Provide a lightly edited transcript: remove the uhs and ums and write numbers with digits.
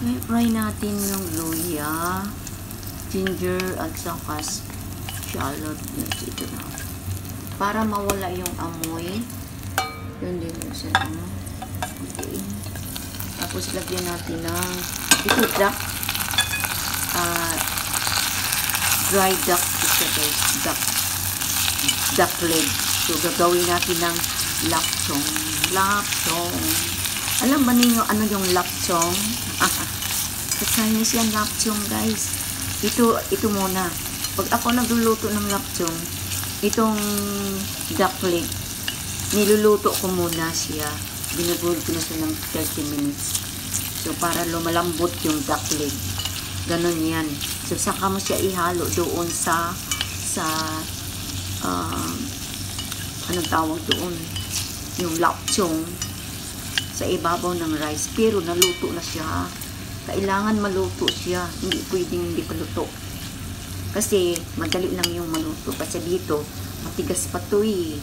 I-fry natin yung luya, ginger, at saka shallot. Ito na. Para mawala yung amoy. Yun din yung sa ano. Okay. Tapos lagyan natin ng ito dry duck. Ito guys. Duck leg. So gagawin natin ng lapchong. Alam ba ninyo ano yung lapchong? Sa Chinese yan lapchong guys. Ito muna. Pag ako nagluluto ng lapchong, itong duck leg, niluluto ko muna siya. Binubulog ko na siya ng 30 minutes. So para lumalambot yung duck leg. Ganon yan. So saka mo siya ihalo doon sa anong tawag doon? Yung lapchong sa ibabaw ng rice. Pero naluto na siya. Kailangan maluto siya. Hindi pwedeng hindi paluto. Kasi madali lang yung maluto. Kasi dito, matigas pa to eh.